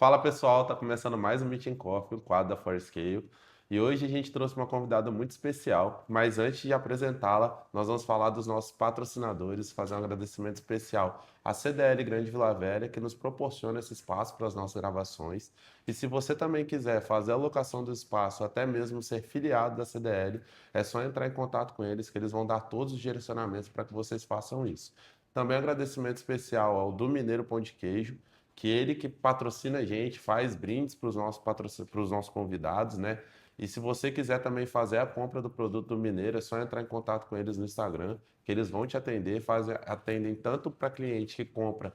Fala pessoal, tá começando mais um Meeting Coffee, o quadro da Forescale. E hoje a gente trouxe uma convidada muito especial, mas antes de apresentá-la, nós vamos falar dos nossos patrocinadores, fazer um agradecimento especial à CDL Grande Vila Velha, que nos proporciona esse espaço para as nossas gravações. E se você também quiser fazer a locação do espaço, até mesmo ser filiado da CDL, é só entrar em contato com eles, que eles vão dar todos os direcionamentos para que vocês façam isso. Também um agradecimento especial ao do Mineiro Pão de Queijo, que ele que patrocina a gente, faz brindes para os nossos convidados, né? E se você quiser também fazer a compra do produto do Mineiro, é só entrar em contato com eles no Instagram, que eles vão te atender, atendem tanto para cliente que compra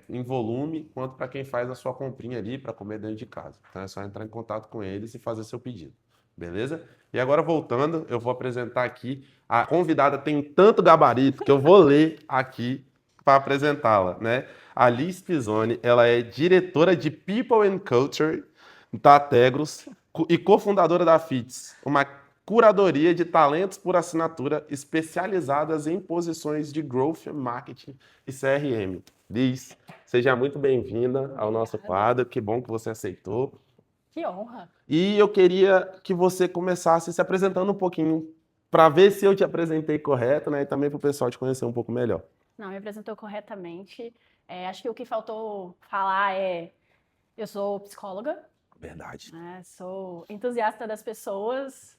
em volume, quanto para quem faz a sua comprinha ali para comer dentro de casa. Então é só entrar em contato com eles e fazer seu pedido. Beleza? E agora voltando, eu vou apresentar aqui. A convidada tem tanto gabarito que eu vou ler aqui para apresentá-la, né? A Liz Pisoni, ela é diretora de People and Culture da Tegros e cofundadora da FITS, uma curadoria de talentos por assinatura especializadas em posições de Growth, Marketing e CRM. Liz, seja muito bem-vinda ao nosso Obrigada. quadro, que bom que você aceitou. Que honra. E eu queria que você começasse se apresentando um pouquinho, para ver se eu te apresentei correto, né? E também para o pessoal te conhecer um pouco melhor. Não, me apresentou corretamente. Acho que o que faltou falar eu sou psicóloga, Verdade. né? Sou entusiasta das pessoas,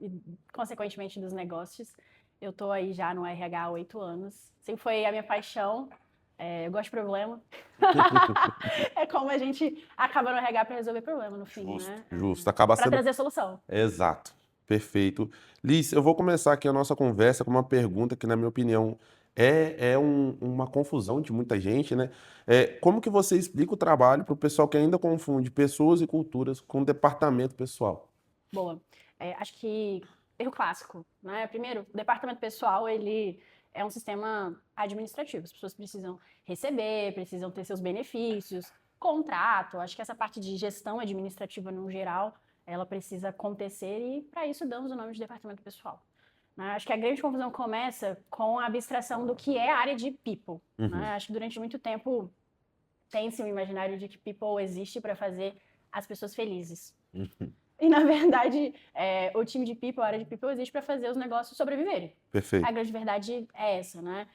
e, consequentemente, dos negócios. Eu estou aí já no RH há 8 anos. Sempre foi a minha paixão. Eu gosto de problema. É como a gente acaba no RH para resolver problema, no fim, Justo, né? justo. Acaba Para sendo. trazer solução. Exato. Perfeito. Liz, eu vou começar aqui a nossa conversa com uma pergunta que, na minha opinião, uma confusão de muita gente, né? Como que você explica o trabalho para o pessoal que ainda confunde pessoas e culturas com departamento pessoal? Boa. Acho que erro clássico, né? Primeiro, o departamento pessoal, ele é um sistema administrativo. As pessoas precisam receber, precisam ter seus benefícios, contrato. Acho que essa parte de gestão administrativa no geral, ela precisa acontecer e para isso damos o nome de departamento pessoal, né? Acho que a grande confusão começa com a abstração do que é a área de people, Uhum. né? Acho que durante muito tempo tem-se um imaginário de que people existe para fazer as pessoas felizes. Uhum. E, na verdade, o time de people, a área de people, existe para fazer os negócios sobreviverem. A Perfeito. grande verdade é essa, né?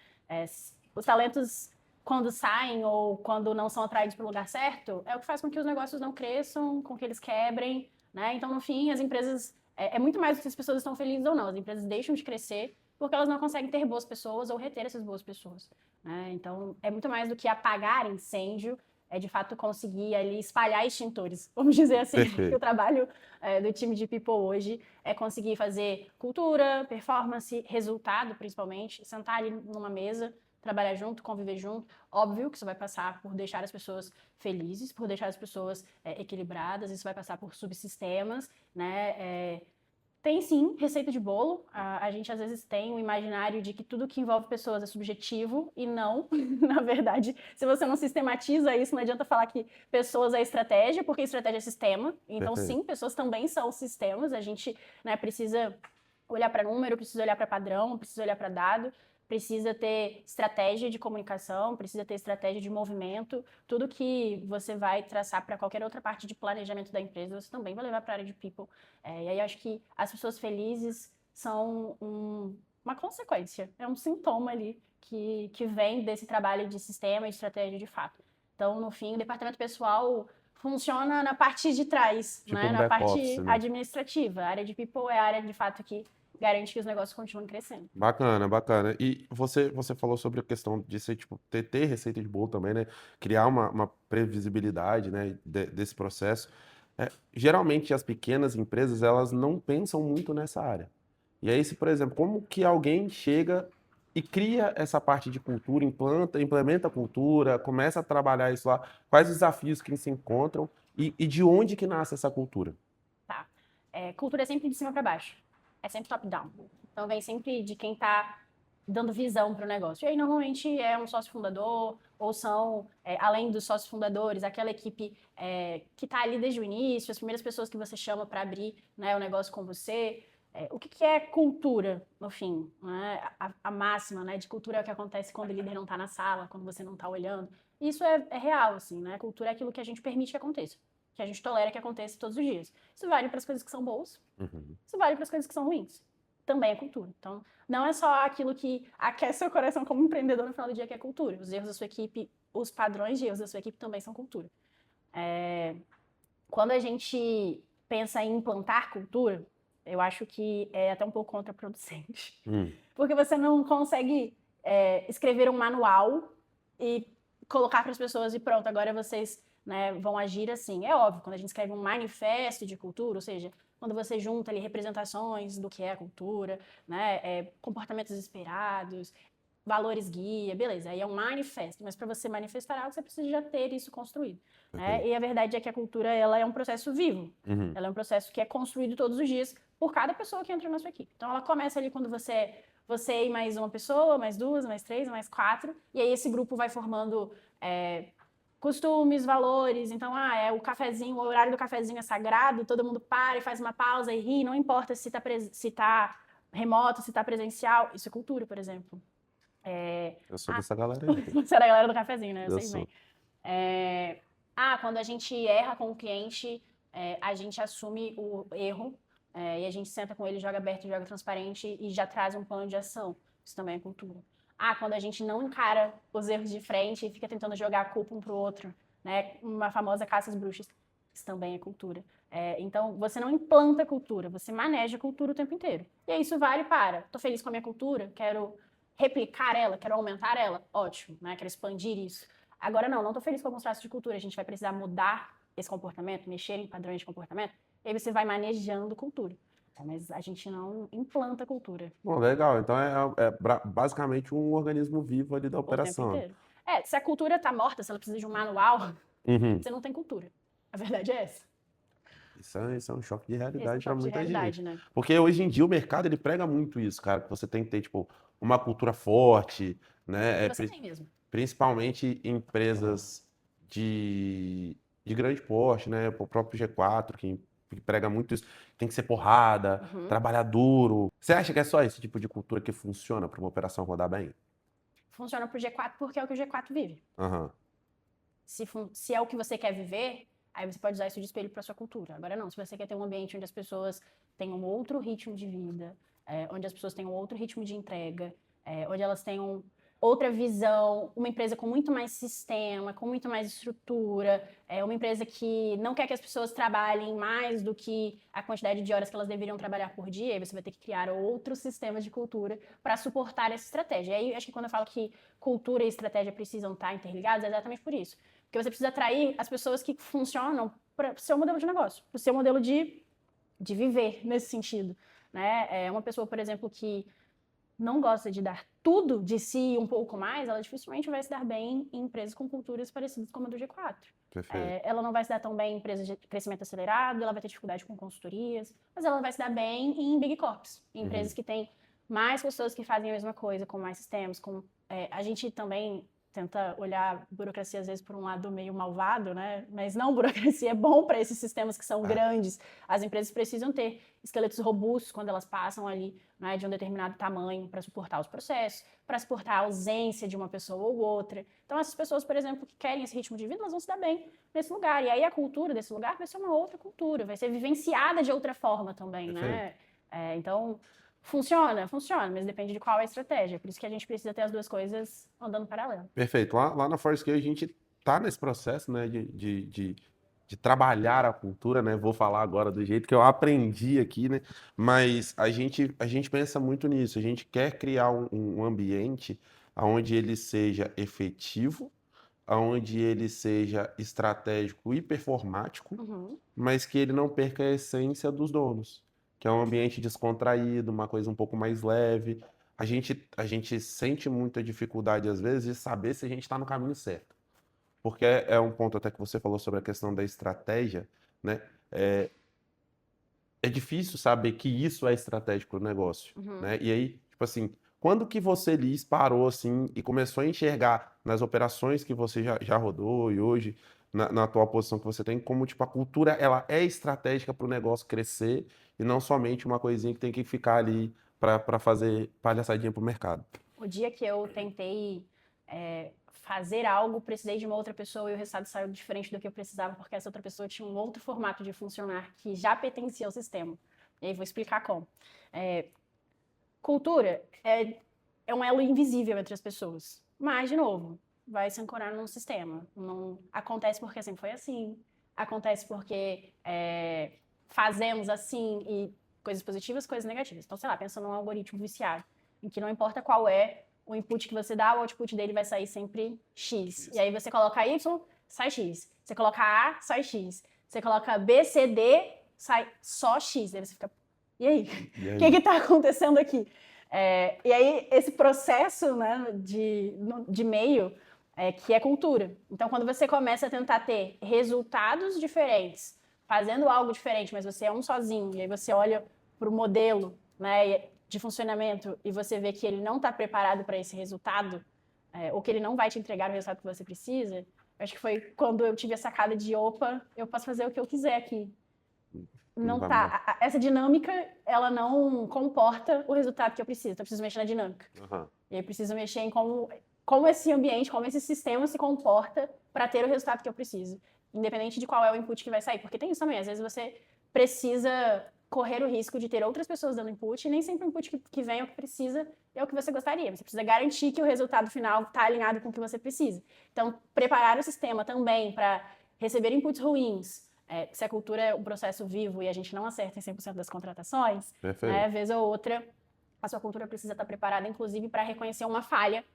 Os talentos, quando saem ou quando não são atraídos para o lugar certo, é o que faz com que os negócios não cresçam, com que eles quebrem, né? Então, no fim, as empresas... É muito mais do que se as pessoas estão felizes ou não. As empresas deixam de crescer porque elas não conseguem ter boas pessoas ou reter essas boas pessoas, né? Então, é muito mais do que apagar incêndio, é de fato conseguir ali espalhar extintores, vamos dizer assim. Que o Perfeito. trabalho do time de people hoje é conseguir fazer cultura, performance, resultado, principalmente, sentar ali numa mesa, trabalhar junto, conviver junto. Óbvio que isso vai passar por deixar as pessoas felizes, por deixar as pessoas equilibradas, isso vai passar por subsistemas, né? Tem sim receita de bolo. A gente às vezes tem o imaginário de que tudo que envolve pessoas é subjetivo e não. Na verdade, se você não sistematiza isso, não adianta falar que pessoas é estratégia, porque estratégia é sistema. Então, Perfeito. sim, pessoas também são sistemas. A gente, né, precisa olhar para número, precisa olhar para padrão, precisa olhar para dado, precisa ter estratégia de comunicação, precisa ter estratégia de movimento. Tudo que você vai traçar para qualquer outra parte de planejamento da empresa, você também vai levar para a área de people. E aí acho que as pessoas felizes são uma consequência, é um sintoma ali que vem desse trabalho de sistema e de estratégia de fato. Então, no fim, o departamento pessoal funciona na parte de trás, Tipo né? um Na back-office, parte né? administrativa. A área de people é a área de fato que garante que os negócios continuem crescendo. Bacana, bacana. E você falou sobre a questão de ser, tipo, ter receita de bolo também, né? Criar uma previsibilidade, né, desse processo. Geralmente as pequenas empresas, elas não pensam muito nessa área. E aí, se, por exemplo, como que alguém chega e cria essa parte de cultura, implementa a cultura, começa a trabalhar isso lá, quais desafios que se encontram e de onde que nasce essa cultura? Tá. Cultura é sempre de cima para baixo. É sempre top-down. Então vem sempre de quem está dando visão para o negócio. E aí normalmente é um sócio fundador, ou são, além dos sócios fundadores, aquela equipe que está ali desde o início, as primeiras pessoas que você chama para abrir, né, o negócio com você. O que é cultura, no fim? Né? A máxima, né, de cultura é o que acontece quando o líder não está na sala, quando você não está olhando. Isso é real, assim, né? Cultura é aquilo que a gente permite que aconteça, que a gente tolera que aconteça todos os dias. Isso vale para as coisas que são boas, isso vale para as coisas que são ruins. Também é cultura. Então, não é só aquilo que aquece seu coração como empreendedor no final do dia que é cultura. Os erros da sua equipe, os padrões de erros da sua equipe também são cultura. Quando a gente pensa em implantar cultura, eu acho que é até um pouco contraproducente. Porque você não consegue escrever um manual e colocar para as pessoas e pronto, agora vocês, né, vão agir assim. É óbvio, quando a gente escreve um manifesto de cultura, ou seja, quando você junta ali representações do que é a cultura, né, comportamentos esperados, valores guia, beleza, aí é um manifesto, mas para você manifestar algo, você precisa já ter isso construído. Né? E a verdade é que a cultura, ela é um processo vivo, ela é um processo que é construído todos os dias por cada pessoa que entra na sua equipe. Então ela começa ali quando você e mais uma pessoa, mais duas, mais três, mais quatro, e aí esse grupo vai formando costumes, valores. Então, o cafezinho, o horário do cafezinho é sagrado, todo mundo para e faz uma pausa e ri, não importa se tá remoto, se tá presencial. Isso é cultura, por exemplo. Eu sou dessa galera aí. Você é da galera do cafezinho, né? Eu sei sou. bem. Quando a gente erra com o cliente, a gente assume o erro e a gente senta com ele, joga aberto, joga transparente e já traz um plano de ação. Isso também é cultura. Quando a gente não encara os erros de frente e fica tentando jogar a culpa um pro outro, né? Uma famosa caça às bruxas. Isso também é cultura. Então, você não implanta cultura, você maneja a cultura o tempo inteiro. E aí isso vale para, tô feliz com a minha cultura, quero replicar ela, quero aumentar ela, ótimo, né? Quero expandir isso. Agora não tô feliz com alguns traços de cultura, a gente vai precisar mudar esse comportamento, mexer em padrões de comportamento, e aí você vai manejando cultura. Mas a gente não implanta cultura. Bom, legal. Então basicamente um organismo vivo ali da O tempo operação. inteiro. Se a cultura tá morta, se ela precisa de um manual, você não tem cultura. A verdade é essa. Isso é um choque de realidade Esse é para um choque de muita realidade, gente. né? Porque hoje em dia o mercado ele prega muito isso, cara, que você tem que ter tipo uma cultura forte, né? Você tem mesmo. Principalmente empresas de grande porte, né? O próprio G4 que prega muito isso, tem que ser porrada, trabalhar duro. Você acha que é só esse tipo de cultura que funciona para uma operação rodar bem? Funciona pro G4 porque é o que o G4 vive. Aham. Se é o que você quer viver, aí você pode usar isso de espelho para sua cultura. Agora não, se você quer ter um ambiente onde as pessoas tenham outro ritmo de vida, onde as pessoas tenham outro ritmo de entrega, onde elas tenham outra visão, uma empresa com muito mais sistema, com muito mais estrutura, uma empresa que não quer que as pessoas trabalhem mais do que a quantidade de horas que elas deveriam trabalhar por dia, aí você vai ter que criar outro sistema de cultura para suportar essa estratégia. E aí, acho que quando eu falo que cultura e estratégia precisam estar interligados, é exatamente por isso. Porque você precisa atrair as pessoas que funcionam para o seu modelo de negócio, para o seu modelo de viver nesse sentido. Né? Uma pessoa, por exemplo, que não gosta de dar tudo de si e um pouco mais, ela dificilmente vai se dar bem em empresas com culturas parecidas como a do G4. Ela não vai se dar tão bem em empresas de crescimento acelerado, ela vai ter dificuldade com consultorias, mas ela vai se dar bem em big corps, em empresas que têm mais pessoas que fazem a mesma coisa, com mais sistemas. A gente também tenta olhar burocracia às vezes por um lado meio malvado, né? Mas não, burocracia é bom para esses sistemas que são grandes. As empresas precisam ter esqueletos robustos quando elas passam ali, né, de um determinado tamanho para suportar os processos, para suportar a ausência de uma pessoa ou outra. Então essas pessoas, por exemplo, que querem esse ritmo de vida, elas vão se dar bem nesse lugar. E aí a cultura desse lugar vai ser uma outra cultura, vai ser vivenciada de outra forma também, né? Então funciona, mas depende de qual é a estratégia. Por isso que a gente precisa ter as duas coisas andando paralelo. Perfeito. Lá na Forscale a gente tá nesse processo, né, de trabalhar a cultura, né? Vou falar agora do jeito que eu aprendi aqui, né? Mas a gente pensa muito nisso. A gente quer criar um ambiente onde ele seja efetivo, onde ele seja estratégico e performático, mas que ele não perca a essência dos donos, que é um ambiente descontraído, uma coisa um pouco mais leve. A gente sente muita dificuldade, às vezes, de saber se a gente está no caminho certo. Porque é um ponto até que você falou sobre a questão da estratégia, né? É difícil saber que isso é estratégico para o negócio, né? E aí, tipo assim, quando que você, Liz, parou assim e começou a enxergar nas operações que você já rodou e hoje, na atual posição que você tem, como tipo, a cultura ela é estratégica para o negócio crescer e não somente uma coisinha que tem que ficar ali para fazer palhaçadinha pro mercado. O dia que eu tentei fazer algo, precisei de uma outra pessoa e o resultado saiu diferente do que eu precisava, porque essa outra pessoa tinha um outro formato de funcionar que já pertencia ao sistema. E aí vou explicar como. Cultura é um elo invisível entre as pessoas. Mas, de novo, vai se ancorar num sistema. Não acontece porque sempre foi assim. Acontece porque fazemos assim e coisas positivas, coisas negativas. Então, sei lá, pensa num algoritmo viciado, em que não importa qual é o input que você dá, o output dele vai sair sempre X. E aí você coloca Y, sai X. Você coloca A, sai X. Você coloca B, C, D, sai só X. Aí você fica, e aí? O que está acontecendo aqui? E aí, esse processo, né, de meio, que é cultura. Então, quando você começa a tentar ter resultados diferentes, fazendo algo diferente, mas você é um sozinho, e aí você olha para o modelo, né, de funcionamento e você vê que ele não está preparado para esse resultado, ou que ele não vai te entregar o resultado que você precisa, acho que foi quando eu tive a sacada de, opa, eu posso fazer o que eu quiser aqui. Não tá. Essa dinâmica, ela não comporta o resultado que eu preciso. Então, eu preciso mexer na dinâmica. E aí, eu preciso mexer em como esse ambiente, como esse sistema se comporta para ter o resultado que eu preciso. Independente de qual é o input que vai sair. Porque tem isso também. Às vezes, você precisa correr o risco de ter outras pessoas dando input, e nem sempre o input que vem é o que precisa, é o que você gostaria. Você precisa garantir que o resultado final está alinhado com o que você precisa. Então, preparar o sistema também para receber inputs ruins, se a cultura é um processo vivo e a gente não acerta em 100% das contratações, né, vez ou outra, a sua cultura precisa estar preparada, inclusive, para reconhecer uma falha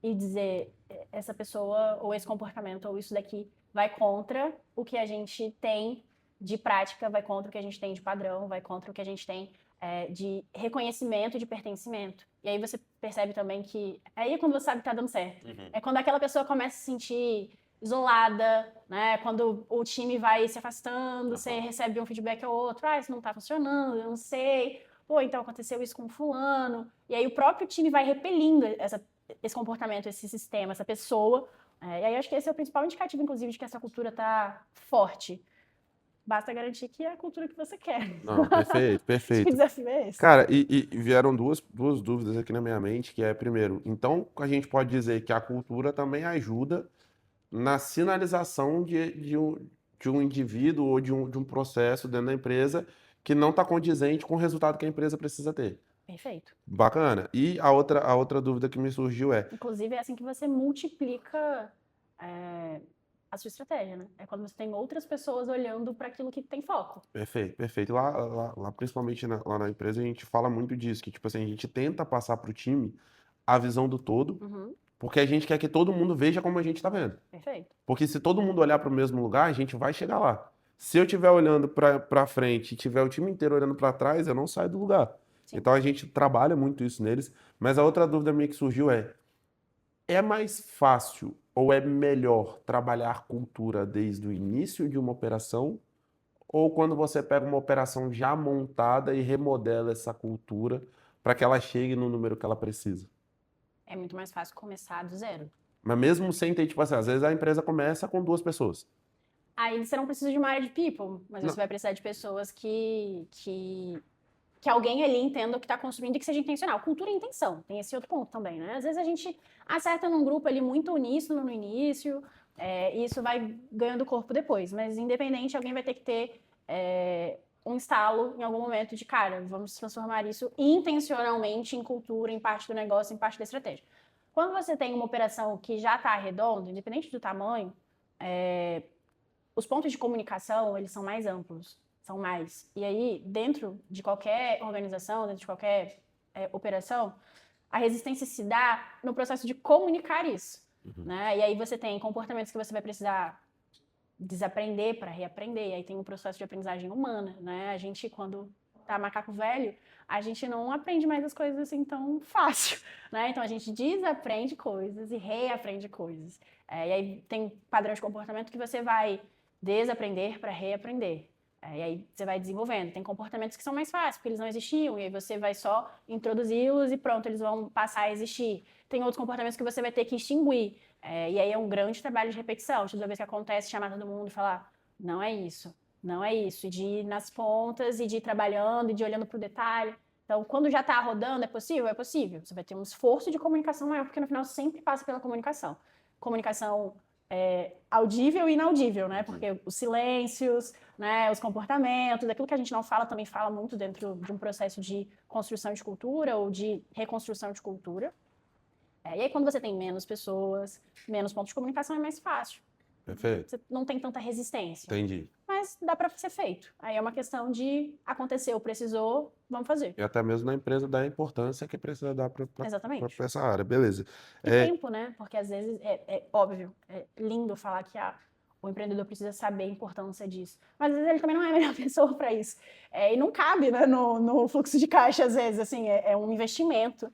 e dizer, essa pessoa, ou esse comportamento, ou isso daqui, vai contra o que a gente tem de prática, vai contra o que a gente tem de padrão, vai contra o que a gente tem de reconhecimento e de pertencimento. E aí você percebe também que... Aí é quando você sabe que tá dando certo. É quando aquela pessoa começa a se sentir isolada, né? Quando o time vai se afastando, você recebe um feedback ou outro, isso não tá funcionando, eu não sei, pô, então aconteceu isso com fulano, e aí o próprio time vai repelindo esse comportamento, esse sistema, essa pessoa, e aí acho que esse é o principal indicativo, inclusive, de que essa cultura tá forte. Basta garantir que é a cultura que você quer. Não, perfeito, perfeito. Acho que o desafio é esse. Cara, e vieram duas dúvidas aqui na minha mente, que é, primeiro, então a gente pode dizer que a cultura também ajuda na sinalização de um indivíduo ou de um processo dentro da empresa que não está condizente com o resultado que a empresa precisa ter. Perfeito. Bacana. E a outra dúvida que me surgiu é... Inclusive, é assim que você multiplica a sua estratégia, né? É quando você tem outras pessoas olhando para aquilo que tem foco. Perfeito, perfeito. Lá principalmente lá na empresa, a gente fala muito disso, que tipo assim, a gente tenta passar para o time a visão do todo, porque a gente quer que todo mundo veja como a gente está vendo. Perfeito. Porque se todo mundo olhar para o mesmo lugar, a gente vai chegar lá. Se eu estiver olhando para frente e tiver o time inteiro olhando para trás, eu não saio do lugar. Sim. Então a gente trabalha muito isso neles. Mas a outra dúvida minha que surgiu é mais fácil ou é melhor trabalhar cultura desde o início de uma operação ou quando você pega uma operação já montada e remodela essa cultura para que ela chegue no número que ela precisa? É muito mais fácil começar do zero. Mas mesmo sem ter, tipo assim, às vezes a empresa começa com 2 pessoas. Aí você não precisa de uma área de people, mas você vai precisar de pessoas que alguém ali entenda o que está construindo e que seja intencional. Cultura e intenção, tem esse outro ponto também, né? Às vezes a gente acerta num grupo ali muito uníssono no início, e isso vai ganhando corpo depois, mas independente, alguém vai ter que ter um instalo em algum momento de, cara, vamos transformar isso intencionalmente em cultura, em parte do negócio, em parte da estratégia. Quando você tem uma operação que já está arredonda, independente do tamanho, os pontos de comunicação, eles são mais amplos, são mais. E aí, dentro de qualquer organização, dentro de qualquer operação, a resistência se dá no processo de comunicar isso, né? E aí você tem comportamentos que você vai precisar desaprender para reaprender, e aí tem um processo de aprendizagem humana, né? A gente, quando tá macaco velho, a gente não aprende mais as coisas assim tão fácil, né? Então a gente desaprende coisas e reaprende coisas. E aí tem padrão de comportamento que você vai desaprender para reaprender. E aí você vai desenvolvendo. Tem comportamentos que são mais fáceis, porque eles não existiam, e aí você vai só introduzi-los e pronto, eles vão passar a existir. Tem outros comportamentos que você vai ter que extinguir. E aí é um grande trabalho de repetição. Toda vez que acontece, chamar todo mundo e falar, não é isso. Não é isso. E de ir nas pontas, e de ir trabalhando, e de ir olhando para o detalhe. Então, quando já está rodando, é possível? É possível. Você vai ter um esforço de comunicação maior, porque no final sempre passa pela comunicação. Comunicação audível e inaudível, né? Porque os silêncios, né, os comportamentos, aquilo que a gente não fala também fala muito dentro de um processo de construção de cultura ou de reconstrução de cultura. E aí, quando você tem menos pessoas, menos pontos de comunicação, é mais fácil. Perfeito. Você não tem tanta resistência. Entendi. Mas dá para ser feito. Aí é uma questão de aconteceu, precisou, vamos fazer. E até mesmo na empresa dar a importância que precisa dar para Exatamente. essa área. Beleza. E tempo, né? Porque às vezes é óbvio, é lindo falar que o empreendedor precisa saber a importância disso. Mas às vezes ele também não é a melhor pessoa para isso. E não cabe, né, no fluxo de caixa, às vezes. Assim, é um investimento.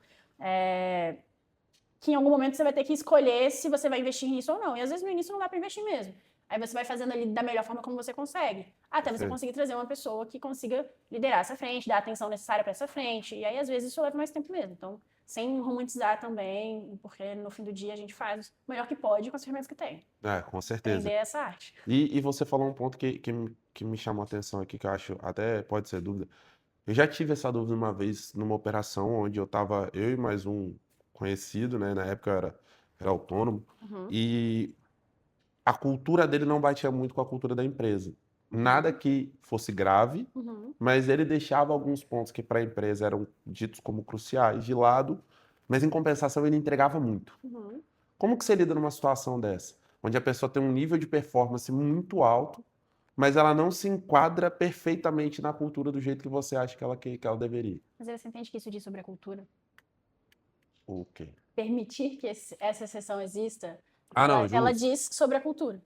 Que em algum momento você vai ter que escolher se você vai investir nisso ou não. E às vezes no início não dá para investir mesmo. Aí você vai fazendo ali da melhor forma como você consegue. Até você conseguir trazer uma pessoa que consiga liderar essa frente, dar a atenção necessária para essa frente. E aí às vezes isso leva mais tempo mesmo. Então, sem romantizar também, porque no fim do dia a gente faz o melhor que pode com as ferramentas que tem. Com certeza. Aprender essa arte. E você falou um ponto que me chamou a atenção aqui, que eu acho até pode ser dúvida. Eu já tive essa dúvida uma vez numa operação onde eu e mais um conhecido, né? Na época eu era autônomo, e a cultura dele não batia muito com a cultura da empresa. Nada que fosse grave, mas ele deixava alguns pontos que para a empresa eram ditos como cruciais de lado, mas em compensação ele entregava muito. Como que você lida numa situação dessa? Onde a pessoa tem um nível de performance muito alto, mas ela não se enquadra perfeitamente na cultura do jeito que você acha que ela deveria. Mas você entende que isso diz sobre a cultura? O quê? Permitir que essa exceção exista, Não, ela justo. diz sobre a cultura.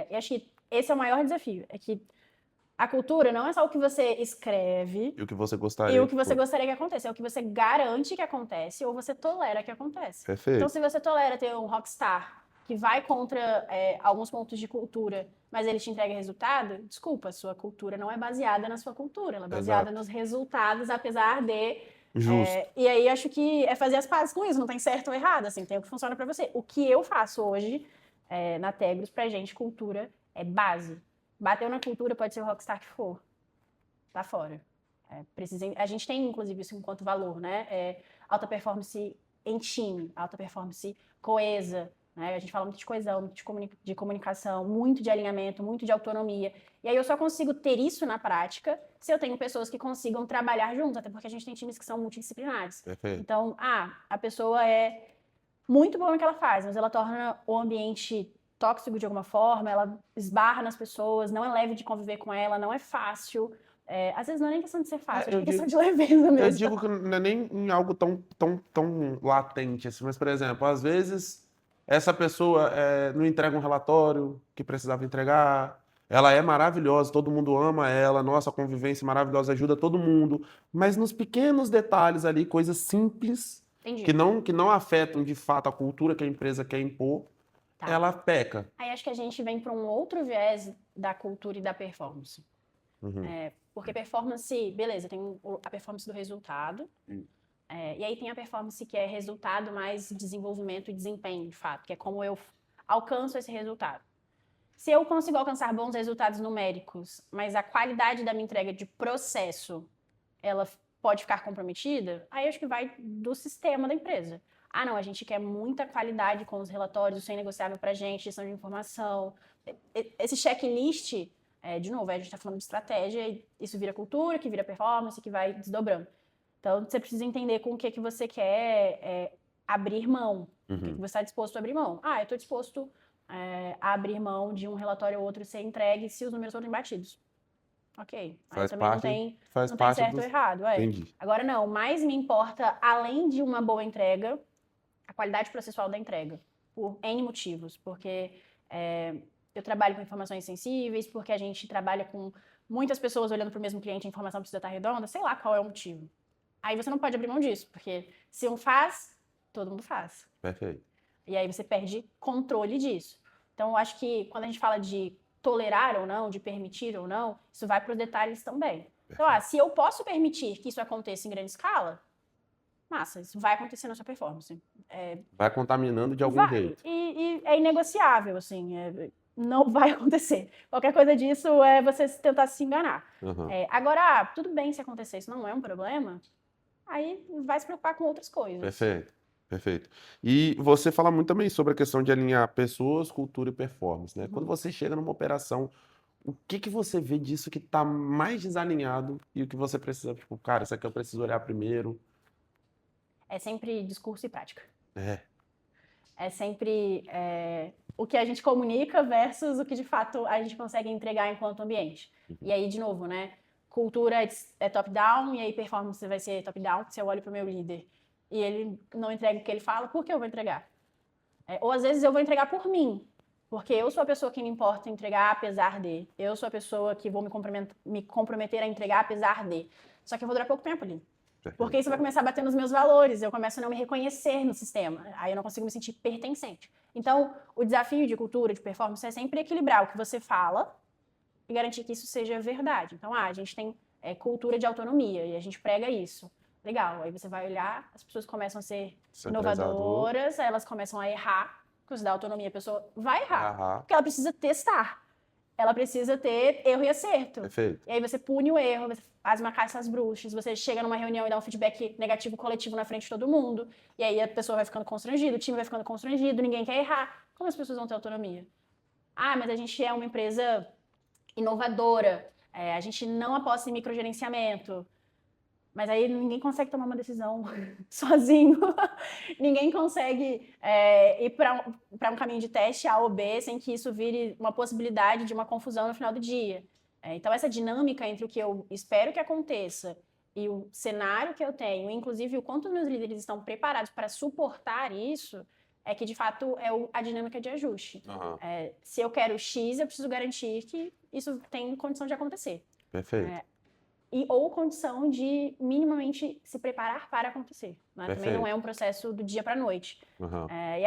Eu acho que esse é o maior desafio, é que a cultura não é só o que você escreve E o que você gostaria. e o que você gostaria que aconteça, é o que você garante que acontece ou você tolera que acontece. Perfeito. Então, se você tolera ter um rockstar que vai contra alguns pontos de cultura, mas ele te entrega resultado, desculpa, sua cultura não é baseada na sua cultura, ela é baseada nos resultados, apesar de... Justo. E aí, acho que é fazer as pazes com isso, não tem certo ou errado, assim, tem o que funciona para você. O que eu faço hoje na Tegros, pra gente, cultura é base. Bateu na cultura, pode ser o rockstar que for. Tá fora. A gente tem, inclusive, isso enquanto valor, né? Alta performance em time, alta performance coesa, né? A gente fala muito de coesão, muito de comunicação, muito de alinhamento, muito de autonomia. E aí eu só consigo ter isso na prática se eu tenho pessoas que consigam trabalhar juntos, até porque a gente tem times que são multidisciplinares. Perfeito. Então, a pessoa é muito boa no que ela faz, mas ela torna o ambiente tóxico de alguma forma, ela esbarra nas pessoas, não é leve de conviver com ela, não é fácil. Às vezes não é nem questão de ser fácil, é questão de leveza mesmo. Eu digo que não é nem em algo tão latente assim, mas, por exemplo, às vezes essa pessoa não entrega um relatório que precisava entregar, ela é maravilhosa, todo mundo ama ela, nossa, a convivência maravilhosa ajuda todo mundo, mas nos pequenos detalhes ali, coisas simples, que não afetam de fato a cultura que a empresa quer impor, ela peca. Aí acho que a gente vem para um outro viés da cultura e da performance. Porque performance, beleza, tem a performance do resultado, e aí tem a performance que é resultado mais desenvolvimento e desempenho, de fato, que é como eu alcanço esse resultado. Se eu consigo alcançar bons resultados numéricos, mas a qualidade da minha entrega de processo, ela pode ficar comprometida, aí acho que vai do sistema da empresa. Não, a gente quer muita qualidade com os relatórios, isso é inegociável para a gente, gestão de informação. Esse checklist, de novo, a gente está falando de estratégia, e isso vira cultura, que vira performance, que vai desdobrando. Então, você precisa entender com o que você quer abrir mão, o que você está disposto a abrir mão. Eu estou disposto a abrir mão de um relatório ou outro ser entregue se os números forem batidos. Ok. Aí também não tem certo ou errado. Entendi. Agora, não, mais me importa, além de uma boa entrega, a qualidade processual da entrega, por N motivos. Porque eu trabalho com informações sensíveis, porque a gente trabalha com muitas pessoas olhando para o mesmo cliente, a informação precisa estar redonda, sei lá qual é o motivo. Aí você não pode abrir mão disso, porque se um faz, todo mundo faz. Perfeito. E aí você perde controle disso. Então, eu acho que quando a gente fala de tolerar ou não, de permitir ou não, isso vai para os detalhes também. Então, se eu posso permitir que isso aconteça em grande escala, massa, isso vai acontecer na sua performance. Vai contaminando de algum jeito. E é inegociável, assim. não vai acontecer. Qualquer coisa disso é você tentar se enganar. Uhum. Agora, tudo bem se acontecer, isso não é um problema, aí vai se preocupar com outras coisas. Perfeito, perfeito. E você fala muito também sobre a questão de alinhar pessoas, cultura e performance, né? Quando você chega numa operação, o que que você vê disso que tá mais desalinhado e o que você precisa, tipo, cara, isso aqui eu preciso olhar primeiro. É sempre discurso e prática. É, É sempre o que a gente comunica versus o que de fato a gente consegue entregar enquanto ambiente. E aí, de novo, né? Cultura é top-down e aí performance vai ser top-down. Se eu olho para o meu líder e ele não entrega o que ele fala, por que eu vou entregar? Ou às vezes eu vou entregar por mim, porque eu sou a pessoa que me importa entregar apesar de. Eu sou a pessoa que vou me comprometer a entregar apesar de. Só que eu vou durar pouco tempo ali. Porque isso vai começar a bater nos meus valores, eu começo a não me reconhecer no sistema, aí eu não consigo me sentir pertencente. Então, o desafio de cultura, de performance, é sempre equilibrar o que você fala e garantir que isso seja verdade. Então, a gente tem cultura de autonomia e a gente prega isso. Legal, aí você vai olhar, as pessoas começam a ser centralizador. inovadoras, aí elas começam a errar, porque você dá autonomia, a pessoa vai errar, Aham, porque ela precisa testar. Ela precisa ter erro e acerto. perfeito. E aí você pune o erro, você faz uma caça às bruxas, você chega numa reunião e dá um feedback negativo coletivo na frente de todo mundo, e aí a pessoa vai ficando constrangida, o time vai ficando constrangido, ninguém quer errar. Como as pessoas vão ter autonomia? Ah, mas a gente é uma empresa inovadora, a gente não aposta em microgerenciamento. Mas aí ninguém consegue tomar uma decisão sozinho. Ninguém consegue ir para um caminho de teste A ou B sem que isso vire uma possibilidade de uma confusão no final do dia. Então, essa dinâmica entre o que eu espero que aconteça e o cenário que eu tenho, inclusive o quanto meus líderes estão preparados para suportar isso, é que, de fato, a dinâmica de ajuste. Aham, Se eu quero X, eu preciso garantir que isso tem condição de acontecer. perfeito. Ou condição de minimamente se preparar para acontecer. Né? Também Perfeito. não é um processo do dia para a noite. Aham, E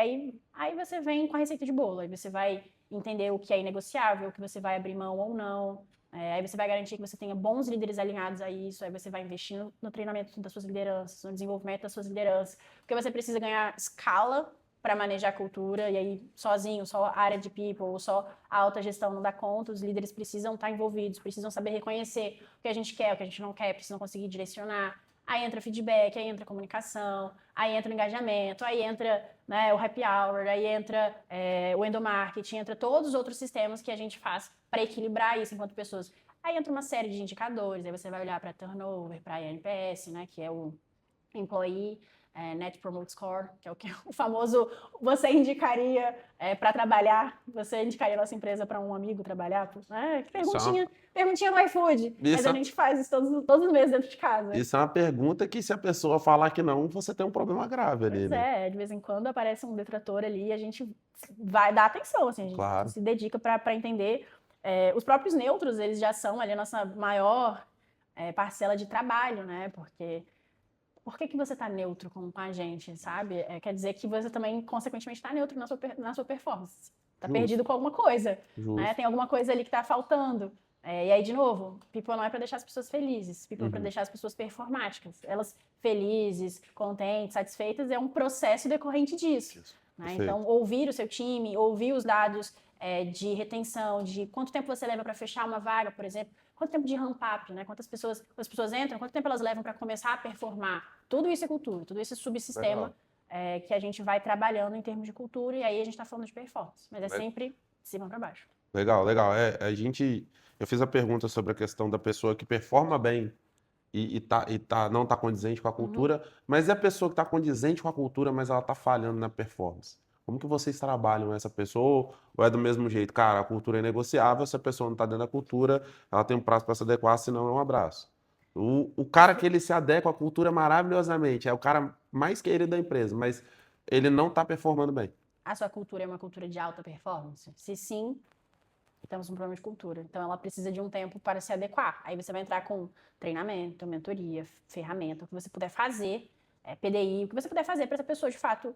aí você vem com a receita de bolo, aí você vai entender o que é inegociável, o que você vai abrir mão ou não. Aí você vai garantir que você tenha bons líderes alinhados a isso, aí você vai investir no treinamento das suas lideranças, no desenvolvimento das suas lideranças, porque você precisa ganhar escala para manejar a cultura, e aí sozinho, só a área de people, ou só a alta gestão não dá conta, os líderes precisam estar envolvidos, precisam saber reconhecer o que a gente quer, o que a gente não quer, precisam conseguir direcionar. Aí entra feedback, aí entra comunicação, aí entra o engajamento, aí entra, né, o happy hour, aí entra o endomarketing, entra todos os outros sistemas que a gente faz para equilibrar isso enquanto pessoas. Aí entra uma série de indicadores, aí você vai olhar para turnover, para NPS, né, que é o Employee Net Promote Score, que é o famoso você indicaria para trabalhar, você indicaria a nossa empresa para um amigo trabalhar? Que perguntinha no iFood, mas a gente faz isso todos os meses dentro de casa. Isso é uma pergunta que se a pessoa falar que não, você tem um problema grave ali, Pois né? de vez em quando aparece um detrator ali e a gente vai dar atenção, assim, a gente Claro. se dedica para entender. Os próprios neutros, eles já são ali a nossa maior parcela de trabalho, né? Porque por que você está neutro com a gente, sabe? Quer dizer que você também, consequentemente, está neutro na sua performance. Está perdido com alguma coisa, né? Tem alguma coisa ali que está faltando. E aí, de novo, people não é para deixar as pessoas felizes, people é para deixar as pessoas performáticas. Elas felizes, contentes, satisfeitas, é um processo decorrente disso. Né? Então, ouvir o seu time, ouvir os dados de retenção, de quanto tempo você leva para fechar uma vaga, por exemplo, quanto tempo de ramp-up, né? Quantas pessoas entram, quanto tempo elas levam para começar a performar. Tudo isso é cultura, tudo isso é subsistema que a gente vai trabalhando em termos de cultura, e aí a gente está falando de performance, mas é sempre de cima para baixo. Legal, legal. Eu fiz a pergunta sobre a questão da pessoa que performa bem não está condizente com a cultura, mas é a pessoa que está condizente com a cultura, mas ela está falhando na performance. Como que vocês trabalham essa pessoa? Ou é do mesmo jeito? Cara, a cultura é negociável, se a pessoa não está dentro da cultura, ela tem um prazo para se adequar, senão é um abraço. O cara que ele se adequa à cultura maravilhosamente, é o cara mais querido da empresa, mas ele não está performando bem. A sua cultura é uma cultura de alta performance? Se sim, temos um problema de cultura. Então, ela precisa de um tempo para se adequar. Aí você vai entrar com treinamento, mentoria, ferramenta, o que você puder fazer, PDI, o que você puder fazer para essa pessoa, de fato,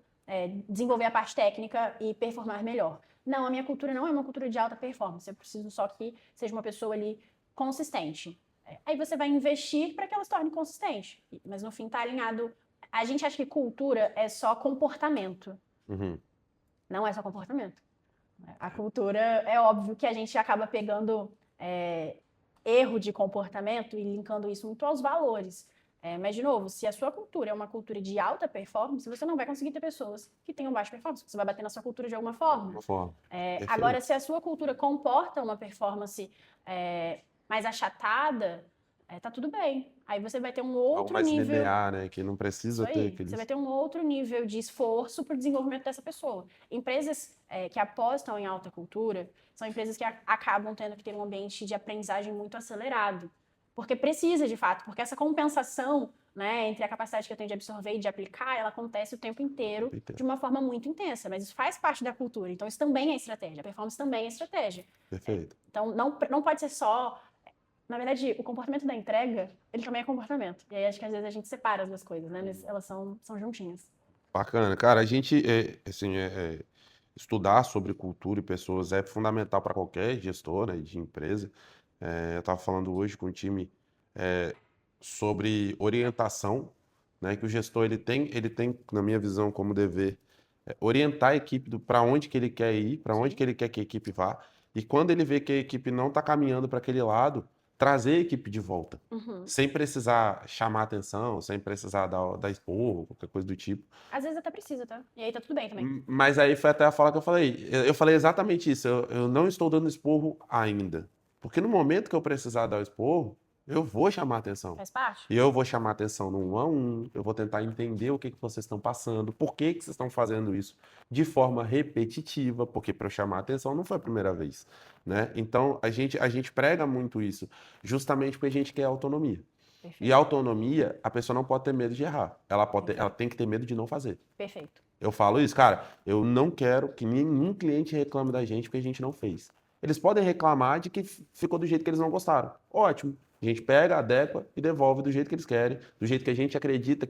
desenvolver a parte técnica e performar melhor. Não, a minha cultura não é uma cultura de alta performance. Eu preciso só que seja uma pessoa ali consistente. Aí você vai investir para que ela se torne consistente. Mas, no fim, está alinhado. A gente acha que cultura é só comportamento. Uhum. Não é só comportamento. A cultura, é óbvio que a gente acaba pegando erro de comportamento e linkando isso muito aos valores. Mas, de novo, se a sua cultura é uma cultura de alta performance, você não vai conseguir ter pessoas que tenham baixa performance. Você vai bater na sua cultura de alguma forma. Uma forma. Agora, se a sua cultura comporta uma performance mais achatada, tá tudo bem. Aí você vai ter um Algo outro mais nível. linear, né? Que não precisa Isso ter aí. aqueles... Você vai ter um outro nível de esforço para o desenvolvimento dessa pessoa. Empresas que apostam em alta cultura são empresas que acabam tendo que ter um ambiente de aprendizagem muito acelerado. Porque precisa, de fato, porque essa compensação, né, entre a capacidade que eu tenho de absorver e de aplicar, ela acontece o tempo inteiro de uma forma muito intensa. Mas isso faz parte da cultura. Então, isso também é estratégia. A performance também é estratégia. Perfeito. Então, não pode ser só... Na verdade, o comportamento da entrega, ele também é comportamento. E aí acho que às vezes a gente separa as duas coisas, né? Mas elas são juntinhas. Bacana. Cara, a gente, assim, estudar sobre cultura e pessoas é fundamental para qualquer gestor, né, de empresa. Eu estava falando hoje com o time sobre orientação, né, que o gestor ele tem, na minha visão, como dever orientar a equipe para onde que ele quer ir, para onde que ele quer que a equipe vá, e quando ele vê que a equipe não está caminhando para aquele lado, trazer a equipe de volta, sem precisar chamar atenção, sem precisar dar esporro, qualquer coisa do tipo. Às vezes até precisa, tá? E aí tá tudo bem também. Mas aí foi até a fala que eu falei. Eu falei exatamente isso. Eu não estou dando esporro ainda. Porque no momento que eu precisar dar o esporro, eu vou chamar atenção. Faz parte? E eu vou chamar atenção no 1 a 1, eu vou tentar entender o que vocês estão passando, por que vocês estão fazendo isso de forma repetitiva, porque para eu chamar atenção não foi a primeira vez, né? Então a gente prega muito isso, justamente porque a gente quer autonomia. E Perfeito. autonomia, a pessoa não pode ter medo de errar. Ela tem que ter medo de não fazer. Perfeito. Eu falo isso, cara, eu não quero que nenhum cliente reclame da gente porque a gente não fez. Eles podem reclamar de que ficou do jeito que eles não gostaram. Ótimo. A gente pega, adequa e devolve do jeito que eles querem, do jeito que a gente acredita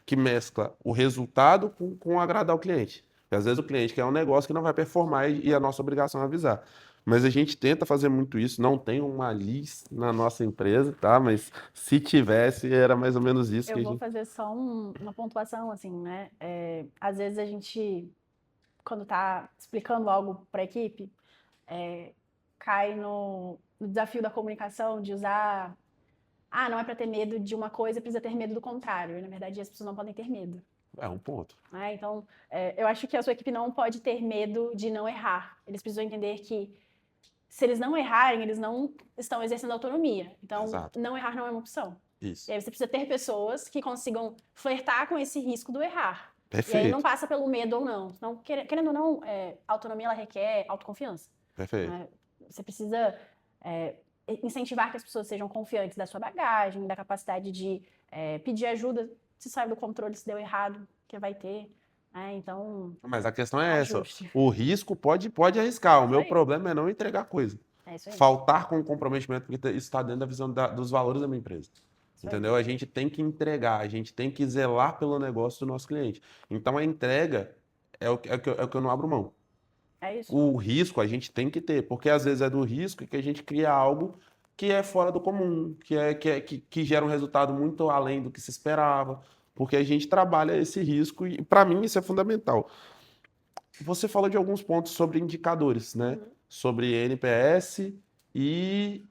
que mescla o resultado com agradar o cliente. Porque às vezes o cliente quer um negócio que não vai performar e a nossa obrigação é avisar. Mas a gente tenta fazer muito isso, não tem uma lista na nossa empresa, tá? Mas se tivesse, era mais ou menos isso que Eu a vou gente... fazer só uma pontuação, assim, né? Às vezes a gente, quando tá explicando algo para a equipe, cai no desafio da comunicação, de usar... não é para ter medo de uma coisa, precisa ter medo do contrário. E, na verdade, as pessoas não podem ter medo. É um ponto. Então, eu acho que a sua equipe não pode ter medo de não errar. Eles precisam entender que, se eles não errarem, eles não estão exercendo autonomia. Então, Exato. não errar não é uma opção. Isso. E aí você precisa ter pessoas que consigam flertar com esse risco do errar. Perfeito. E aí não passa pelo medo ou não. Então, querendo ou não, autonomia ela requer autoconfiança. Perfeito. Né? Você precisa incentivar que as pessoas sejam confiantes da sua bagagem, da capacidade de pedir ajuda se sai do controle, se deu errado, que vai ter. Então, Mas a questão é essa. ajuste. O risco pode arriscar. O meu aí. problema é não entregar coisa. É isso aí. Faltar com o comprometimento, porque isso está dentro da visão dos valores da minha empresa. Isso Entendeu? A gente tem que entregar, a gente tem que zelar pelo negócio do nosso cliente. Então a entrega é o que eu não abro mão. É isso. O risco a gente tem que ter, porque às vezes é do risco que a gente cria algo que é fora do comum, que gera um resultado muito além do que se esperava, porque a gente trabalha esse risco e para mim isso é fundamental. Você falou de alguns pontos sobre indicadores, né? Sobre NPS e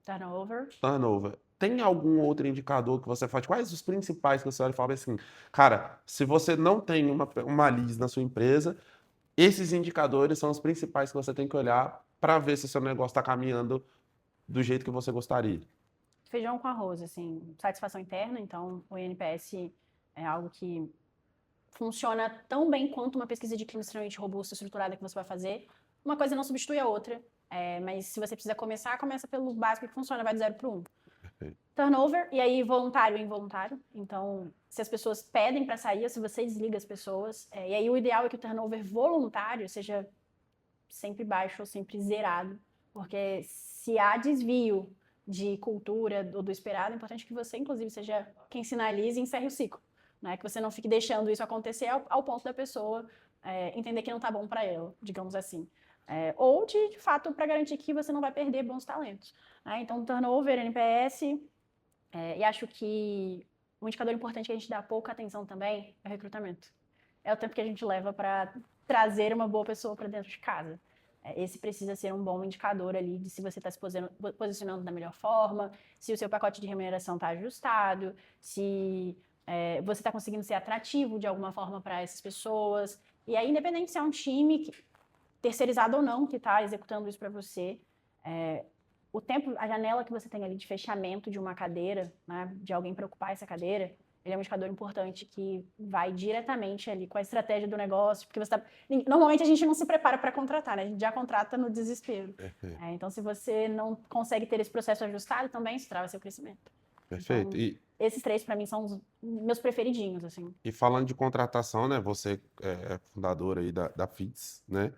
turnover. Tem algum outro indicador que você faz? Quais os principais que você olha e fala assim, cara, se você não tem uma LIS na sua empresa, esses indicadores são os principais que você tem que olhar para ver se o seu negócio está caminhando do jeito que você gostaria. Feijão com arroz, assim, satisfação interna. Então, o NPS é algo que funciona tão bem quanto uma pesquisa de clima extremamente robusta, estruturada que você vai fazer. Uma coisa não substitui a outra, mas se você precisa começar, começa pelo básico que funciona, vai do 0 para o 1. Perfeito. Turnover, e aí voluntário e involuntário. Então, se as pessoas pedem para sair, ou se você desliga as pessoas, e aí o ideal é que o turnover voluntário seja sempre baixo ou sempre zerado, porque se há desvio de cultura ou do esperado, é importante que você, inclusive, seja quem sinalize e encerre o ciclo. Né? Que você não fique deixando isso acontecer ao ponto da pessoa entender que não está bom para ela, digamos assim. Ou, de fato, para garantir que você não vai perder bons talentos. Então, turnover, NPS, e acho que um indicador importante que a gente dá pouca atenção também é o recrutamento. É o tempo que a gente leva para trazer uma boa pessoa para dentro de casa. Esse precisa ser um bom indicador ali de se você está se posicionando da melhor forma, se o seu pacote de remuneração está ajustado, se você está conseguindo ser atrativo de alguma forma para essas pessoas. E aí, independente se é um time terceirizado ou não que está executando isso para você, o tempo, a janela que você tem ali de fechamento de uma cadeira, né, de alguém para ocupar essa cadeira, ele é um indicador importante que vai diretamente ali com a estratégia do negócio, porque normalmente a gente não se prepara para contratar, né? A gente já contrata no desespero. Então, se você não consegue ter esse processo ajustado, também isso trava seu crescimento. Perfeito. Então, esses 3, para mim, são os meus preferidinhos, assim. E falando de contratação, né? Você é fundadora aí da FITS, né?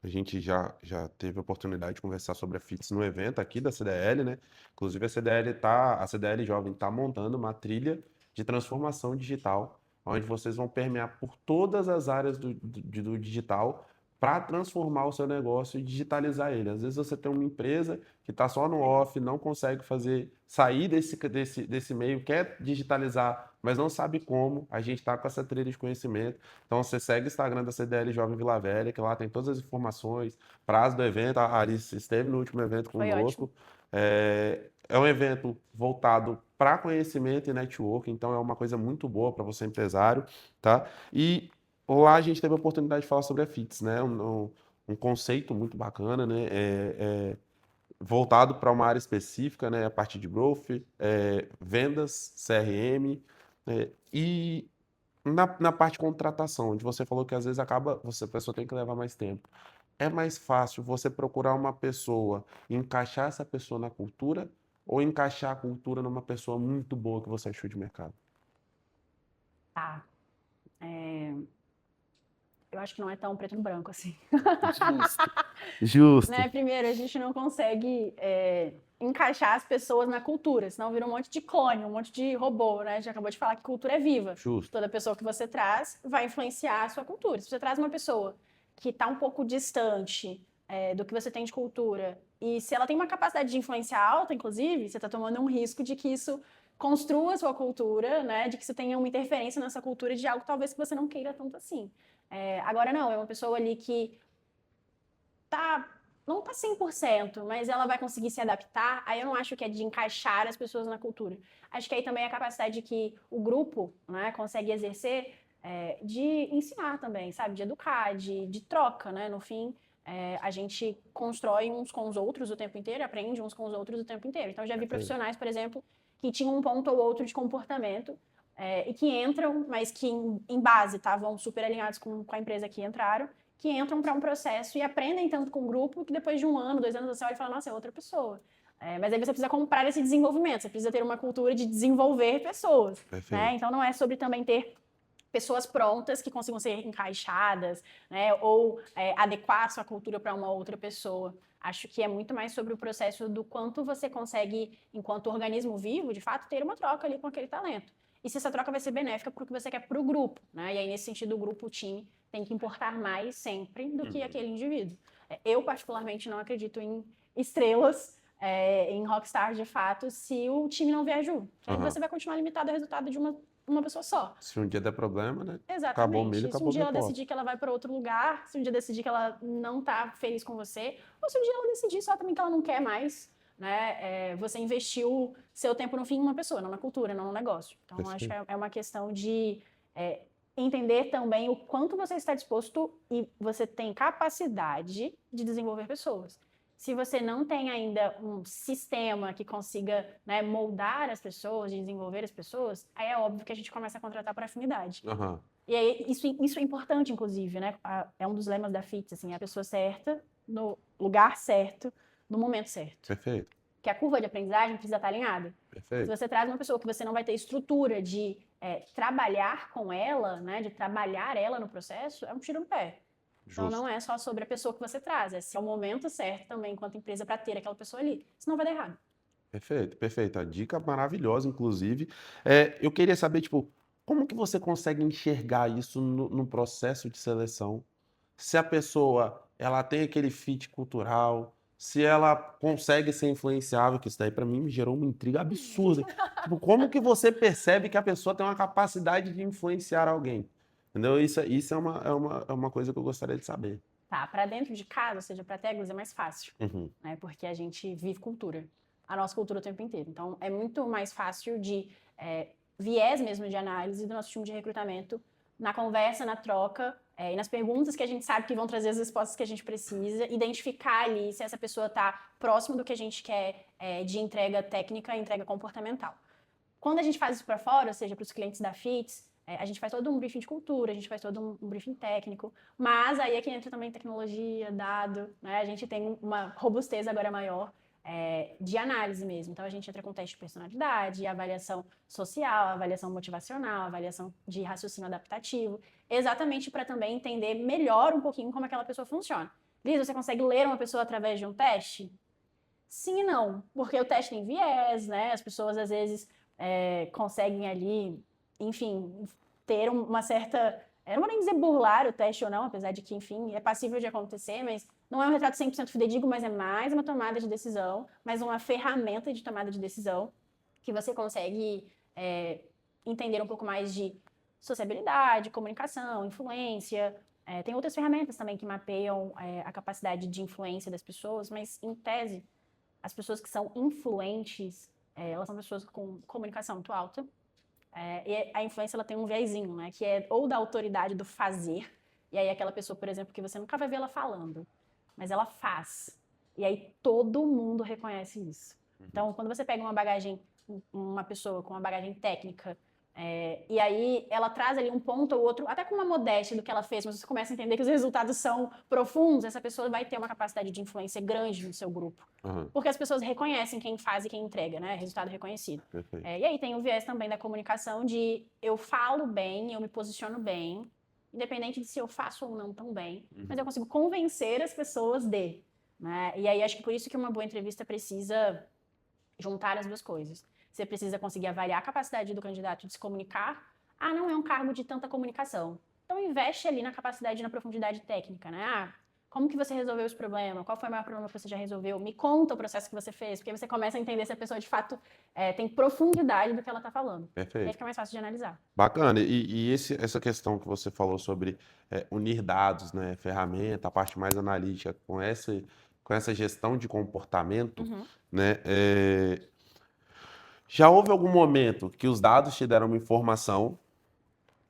A gente já teve a oportunidade de conversar sobre a FITS no evento aqui da CDL, né? Inclusive a CDL Jovem está montando uma trilha de transformação digital, onde vocês vão permear por todas as áreas do digital para transformar o seu negócio e digitalizar ele. Às vezes você tem uma empresa que está só no off, não consegue sair desse meio, quer digitalizar, mas não sabe como. A gente está com essa trilha de conhecimento. Então você segue o Instagram da CDL Jovem Vila Velha, que lá tem todas as informações, prazo do evento. A Arice esteve no último evento conosco. É um evento voltado para conhecimento e network, então é uma coisa muito boa para você empresário, tá? E lá a gente teve a oportunidade de falar sobre a FITS, né? Um conceito muito bacana, né? Voltado para uma área específica, né? A parte de growth, vendas, CRM, e na parte de contratação, onde você falou que às vezes a pessoa tem que levar mais tempo. É mais fácil você procurar uma pessoa, encaixar essa pessoa na cultura, ou encaixar a cultura numa pessoa muito boa que você achou de mercado? Tá. Eu acho que não é tão preto no branco assim. Justo. Né? Primeiro, a gente não consegue encaixar as pessoas na cultura, senão vira um monte de clone, um monte de robô, né? A gente acabou de falar que cultura é viva. Justo. Toda pessoa que você traz vai influenciar a sua cultura. Se você traz uma pessoa que está um pouco distante do que você tem de cultura, e se ela tem uma capacidade de influenciar alta, inclusive, você está tomando um risco de que isso construa a sua cultura, né? De que isso tenha uma interferência nessa cultura de algo talvez que você não queira tanto assim. Agora não, é uma pessoa ali que não tá 100%, mas ela vai conseguir se adaptar. Aí eu não acho que é de encaixar as pessoas na cultura. Acho que aí também é a capacidade que o grupo, né, consegue exercer de ensinar também, sabe? De educar, de troca, né? No fim, a gente constrói uns com os outros o tempo inteiro, aprende uns com os outros o tempo inteiro. Então, eu já vi profissionais, por exemplo, que tinham um ponto ou outro de comportamento e que entram, mas que em base estavam super alinhados com a empresa que entraram, que entram para um processo e aprendem tanto com o grupo que depois de 1 ano, 2 anos, você olha e fala, nossa, é outra pessoa. Mas aí você precisa comprar esse desenvolvimento, você precisa ter uma cultura de desenvolver pessoas. Né? Então não é sobre também ter pessoas prontas que consigam ser encaixadas, né? Ou adequar a sua cultura para uma outra pessoa. Acho que é muito mais sobre o processo do quanto você consegue, enquanto organismo vivo, de fato, ter uma troca ali com aquele talento. E se essa troca vai ser benéfica para o que você quer para o grupo, né? E aí, nesse sentido, o grupo, o time, tem que importar mais sempre do que aquele indivíduo. Eu, particularmente, não acredito em estrelas, em rockstar de fato, se o time não vier junto. Aí você vai continuar limitado ao resultado de uma pessoa só. Se um dia der problema, né? Exatamente. Acabou o milho, acabou se um dia ela decidir que ela vai para outro lugar, se um dia decidir que ela não tá feliz com você, ou se um dia ela decidir só também que ela não quer mais, né? Você investiu seu tempo no fim em uma pessoa, não na cultura, não no negócio. Então, acho que é uma questão de entender também o quanto você está disposto e você tem capacidade de desenvolver pessoas. Se você não tem ainda um sistema que consiga, né, moldar as pessoas, desenvolver as pessoas, aí é óbvio que a gente começa a contratar por afinidade. Uhum. E aí isso é importante, inclusive, né? É um dos lemas da FITS, assim, a pessoa certa, no lugar certo, no momento certo. Perfeito. Que a curva de aprendizagem precisa estar alinhada. Perfeito. Se você traz uma pessoa que você não vai ter estrutura de trabalhar com ela, né, de trabalhar ela no processo, é um tiro no pé. Então, não é só sobre a pessoa que você traz, é o momento certo também, enquanto empresa, para ter aquela pessoa ali. Senão vai dar errado. Perfeito, perfeito. A dica maravilhosa, inclusive. Eu queria saber, tipo, como que você consegue enxergar isso no processo de seleção? Se a pessoa, ela tem aquele fit cultural, se ela consegue ser influenciável, que isso daí para mim me gerou uma intriga absurda. Tipo, como que você percebe que a pessoa tem uma capacidade de influenciar alguém? Entendeu? Isso é uma coisa que eu gostaria de saber. Tá, para dentro de casa, ou seja, para Teglos é mais fácil, Uhum. né? Porque a gente vive cultura, a nossa cultura o tempo inteiro. Então, é muito mais fácil de viés mesmo de análise do nosso time de recrutamento na conversa, na troca e nas perguntas que a gente sabe que vão trazer as respostas que a gente precisa, identificar ali se essa pessoa está próximo do que a gente quer de entrega técnica e entrega comportamental. Quando a gente faz isso para fora, ou seja, para os clientes da FITS, a gente faz todo um briefing de cultura, a gente faz todo um briefing técnico, mas aí é que entra também tecnologia, dado, né? A gente tem uma robustez agora maior de análise mesmo. Então a gente entra com teste de personalidade, avaliação social, avaliação motivacional, avaliação de raciocínio adaptativo, exatamente para também entender melhor um pouquinho como aquela pessoa funciona. Liz, você consegue ler uma pessoa através de um teste? Sim e não, porque o teste tem viés, né? As pessoas às vezes conseguem ali, enfim, ter uma certa. Eu não vou nem dizer burlar o teste ou não, apesar de que, enfim, é passível de acontecer, mas não é um retrato 100% fidedigno, mas é mais uma tomada de decisão, mais uma ferramenta de tomada de decisão que você consegue entender um pouco mais de sociabilidade, comunicação, influência. Tem outras ferramentas também que mapeiam a capacidade de influência das pessoas, mas, em tese, as pessoas que são influentes, elas são pessoas com comunicação muito alta. E a influência ela tem um viésinho, né? Que é ou da autoridade do fazer. E aí aquela pessoa, por exemplo, que você nunca vai ver ela falando, mas ela faz. E aí todo mundo reconhece isso. Então, quando você pega uma pessoa com uma bagagem técnica, e aí ela traz ali um ponto ou outro, até com uma modéstia do que ela fez, mas você começa a entender que os resultados são profundos, essa pessoa vai ter uma capacidade de influência grande no seu grupo. Uhum. Porque as pessoas reconhecem quem faz e quem entrega, né? Resultado reconhecido. Perfeito. E aí tem o viés também da comunicação de eu falo bem, eu me posiciono bem, independente de se eu faço ou não tão bem, mas eu consigo convencer as pessoas de. Né? E aí acho que por isso que uma boa entrevista precisa juntar as duas coisas. Você precisa conseguir avaliar a capacidade do candidato de se comunicar. Ah, não é um cargo de tanta comunicação. Então investe ali na capacidade e na profundidade técnica, né? Ah, como que você resolveu esse problema? Qual foi o maior problema que você já resolveu? Me conta o processo que você fez, porque você começa a entender se a pessoa de fato tem profundidade do que ela está falando. E aí Perfeito. fica mais fácil de analisar. Bacana. E essa questão que você falou sobre unir dados, né, ferramenta, a parte mais analítica com essa gestão de comportamento, né, já houve algum momento que os dados te deram uma informação,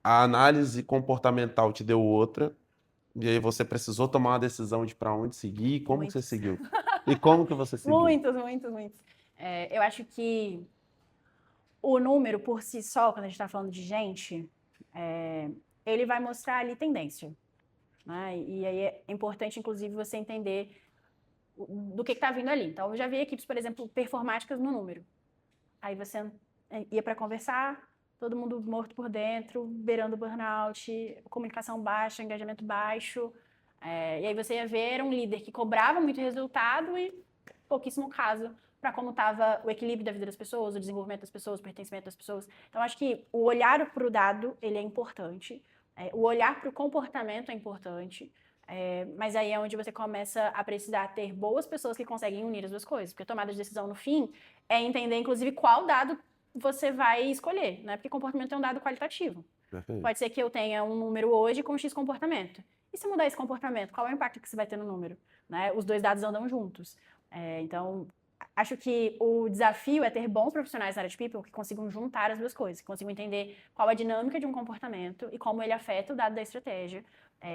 a análise comportamental te deu outra, e aí você precisou tomar uma decisão de para onde seguir, como que você Muitos. seguiu? E como que você seguiu? Muitos. Eu acho que o número por si só, quando a gente está falando de gente, ele vai mostrar ali tendência. Né? E aí é importante, inclusive, você entender do que está vindo ali. Então, eu já vi equipes, por exemplo, performáticas no número. Aí você ia para conversar, todo mundo morto por dentro, beirando burnout, comunicação baixa, engajamento baixo. E aí você ia ver um líder que cobrava muito resultado e pouquíssimo caso para como estava o equilíbrio da vida das pessoas, o desenvolvimento das pessoas, o pertencimento das pessoas. Então, acho que o olhar para o dado, ele é importante. O olhar para o comportamento é importante. Mas aí é onde você começa a precisar ter boas pessoas que conseguem unir as duas coisas. Porque tomada de decisão, no fim, é entender, inclusive, qual dado você vai escolher, né? Porque comportamento é um dado qualitativo. Perfeito. Pode ser que eu tenha um número hoje com X comportamento. E se mudar esse comportamento, qual é o impacto que você vai ter no número? Né? Os dois dados andam juntos. Então, acho que o desafio é ter bons profissionais na área de people que consigam juntar as duas coisas, que consigam entender qual a dinâmica de um comportamento e como ele afeta o dado da estratégia.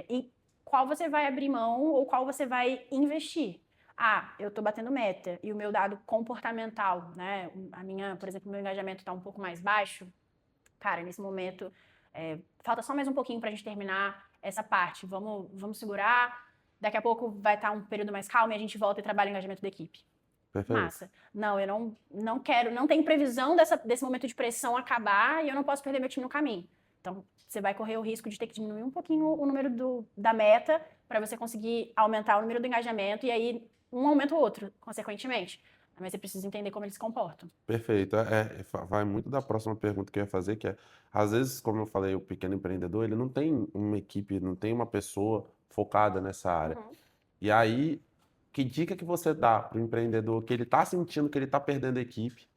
E qual você vai abrir mão ou qual você vai investir. Ah, eu estou batendo meta e o meu dado comportamental, né? Por exemplo, o meu engajamento está um pouco mais baixo. Cara, nesse momento, falta só mais um pouquinho para a gente terminar essa parte. Vamos segurar. Daqui a pouco vai estar um período mais calmo e a gente volta e trabalha o engajamento da equipe. Perfeito. Massa. Não, eu não quero, não tenho previsão desse momento de pressão acabar e eu não posso perder meu time no caminho. Então, você vai correr o risco de ter que diminuir um pouquinho o número da meta para você conseguir aumentar o número do engajamento e aí um aumenta o outro, consequentemente. Mas você precisa entender como eles se comportam. Perfeito. Vai muito da próxima pergunta que eu ia fazer, que é, às vezes, como eu falei, o pequeno empreendedor, ele não tem uma equipe, não tem uma pessoa focada nessa área. E aí, Que dica que você dá para o empreendedor que ele está sentindo que ele está perdendo a equipe,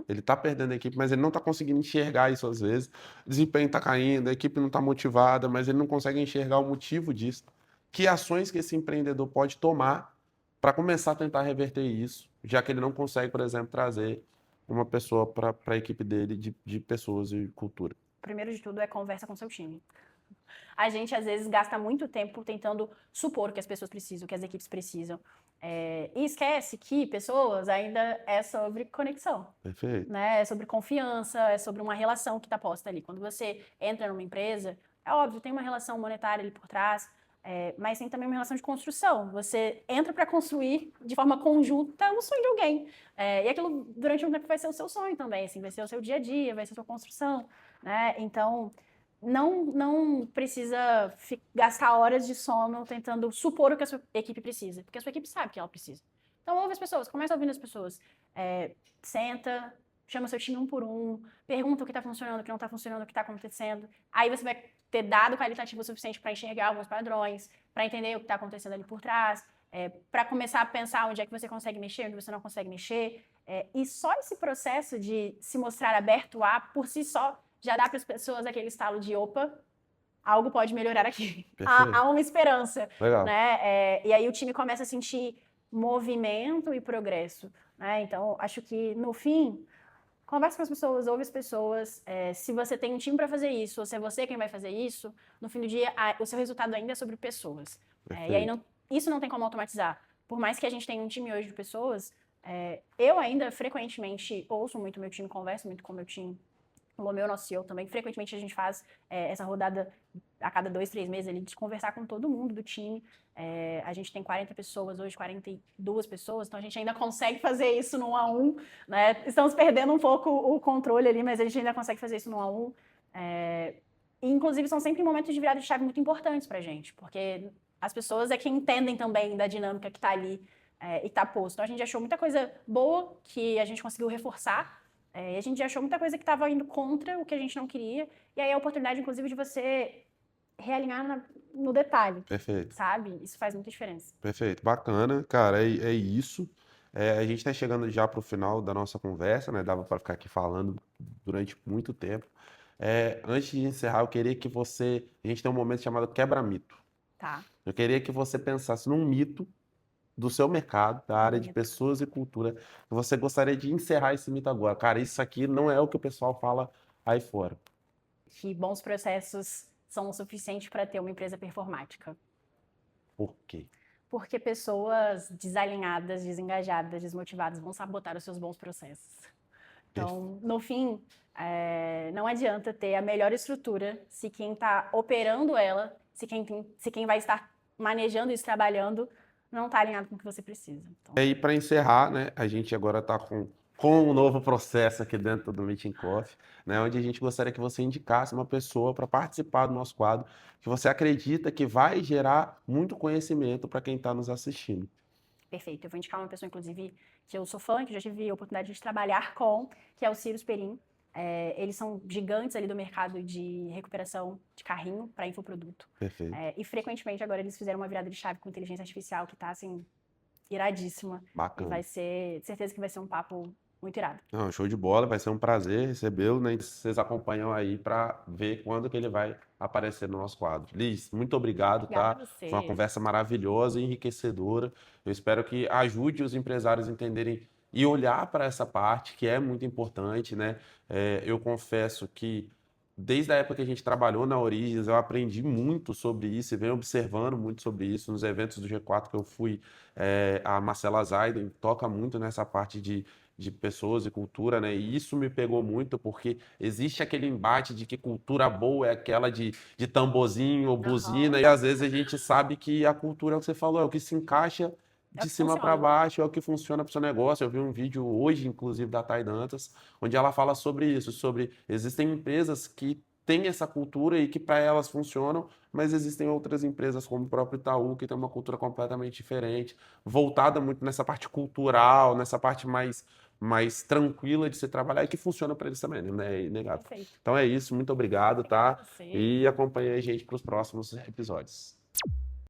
ele está perdendo a equipe, mas ele não está conseguindo enxergar isso às vezes, o desempenho está caindo, a equipe não está motivada, mas ele não consegue enxergar o motivo disso. Que ações que esse empreendedor pode tomar para começar a tentar reverter isso, já que ele não consegue, por exemplo, trazer uma pessoa para a equipe dele de pessoas e cultura? Primeiro de tudo é conversa com seu time. A gente, às vezes, gasta muito tempo tentando supor o que as pessoas precisam, o que as equipes precisam. E esquece que pessoas ainda é sobre conexão. Perfeito. Né? É sobre confiança, é sobre uma relação que está posta ali. Quando você entra numa empresa, é óbvio, tem uma relação monetária ali por trás, mas tem também uma relação de construção. Você entra para construir de forma conjunta o sonho de alguém. E aquilo, durante um tempo, vai ser o seu sonho também, assim, vai ser o seu dia a dia, vai ser a sua construção. Né? Então, não precisa gastar horas de sono tentando supor o que a sua equipe precisa, porque a sua equipe sabe o que ela precisa. Então, ouve as pessoas, começa ouvindo as pessoas. Senta, chama seu time um por um, pergunta o que está funcionando, o que não está funcionando, o que está acontecendo. Aí você vai ter dado qualitativo suficiente para enxergar alguns padrões, para entender o que está acontecendo ali por trás, para começar a pensar onde é que você consegue mexer, onde você não consegue mexer. E só esse processo de se mostrar aberto a, por si só, já dá para as pessoas aquele estalo de opa, algo pode melhorar aqui. Há uma esperança. Legal. Né? E aí o time começa a sentir movimento e progresso. Né? Então, acho que, no fim, conversa com as pessoas, ouve as pessoas. Se você tem um time para fazer isso, ou se é você quem vai fazer isso, no fim do dia, o seu resultado ainda é sobre pessoas. E aí, isso não tem como automatizar. Por mais que a gente tenha um time hoje de pessoas, eu ainda frequentemente ouço muito meu time, converso muito com o meu time. O Lomeu, nosso CEO, também, frequentemente a gente faz essa rodada a cada 2, 3 meses ali, de conversar com todo mundo do time. A gente tem 40 pessoas, hoje 42 pessoas, então a gente ainda consegue fazer isso no 1 a 1, né? Estamos perdendo um pouco o controle ali, mas a gente ainda consegue fazer isso no 1 a 1. E, inclusive, são sempre momentos de virada de chave muito importantes pra gente, porque as pessoas é que entendem também da dinâmica que tá ali e tá posto. Então a gente achou muita coisa boa que a gente conseguiu reforçar, e a gente achou muita coisa que estava indo contra o que a gente não queria. E aí a oportunidade, inclusive, de você realinhar no detalhe. Perfeito. Sabe? Isso faz muita diferença. Perfeito. Bacana. Cara, é isso. A gente está chegando já para o final da nossa conversa, né? Dava para ficar aqui falando durante muito tempo. Antes de encerrar, eu queria que a gente tem um momento chamado quebra-mito. Tá. Eu queria que você pensasse num mito do seu mercado, da área de pessoas e cultura, que você gostaria de encerrar esse mito agora. Cara, isso aqui não é o que o pessoal fala aí fora. Que bons processos são o suficiente para ter uma empresa performática. Por quê? Porque pessoas desalinhadas, desengajadas, desmotivadas vão sabotar os seus bons processos. Então, no fim, não adianta ter a melhor estrutura se quem está operando ela, se quem vai estar manejando isso, trabalhando, não está alinhado com o que você precisa. Então... E aí, para encerrar, né, a gente agora está com um novo processo aqui dentro do Meeting Coffee, né, onde a gente gostaria que você indicasse uma pessoa para participar do nosso quadro, que você acredita que vai gerar muito conhecimento para quem está nos assistindo. Perfeito. Eu vou indicar uma pessoa, inclusive, que eu sou fã, que já tive a oportunidade de trabalhar com, que é o Cyrus Perin. Eles são gigantes ali do mercado de recuperação de carrinho para infoproduto. Perfeito. E frequentemente agora eles fizeram uma virada de chave com inteligência artificial que está assim, iradíssima. Bacana. E vai ser, certeza que vai ser um papo muito irado. Não, show de bola, vai ser um prazer recebê-lo, né? Vocês acompanham aí para ver quando que ele vai aparecer no nosso quadro. Liz, muito obrigado, Obrigada tá? a você. Foi uma conversa maravilhosa e enriquecedora. Eu espero que ajude os empresários a entenderem e olhar para essa parte que é muito importante, né? Eu confesso que desde a época que a gente trabalhou na Origens, eu aprendi muito sobre isso e venho observando muito sobre isso nos eventos do G4 que eu fui. A Marcela Zaiden toca muito nessa parte de pessoas e cultura, né? E isso me pegou muito porque existe aquele embate de que cultura boa é aquela de tamborzinho ou buzina, e às vezes a gente sabe que a cultura, é o que você falou, é o que se encaixa de cima para baixo, é o que funciona para o seu negócio. Eu vi um vídeo hoje, inclusive, da Thay Dantas, onde ela fala sobre isso, sobre existem empresas que têm essa cultura e que para elas funcionam, mas existem outras empresas, como o próprio Itaú, que tem uma cultura completamente diferente, voltada muito nessa parte cultural, nessa parte mais tranquila de se trabalhar e que funciona para eles também, né? É inegável. Perfeito. Então é isso, muito obrigado, tá? Obrigada a você. E acompanhe a gente para os próximos episódios.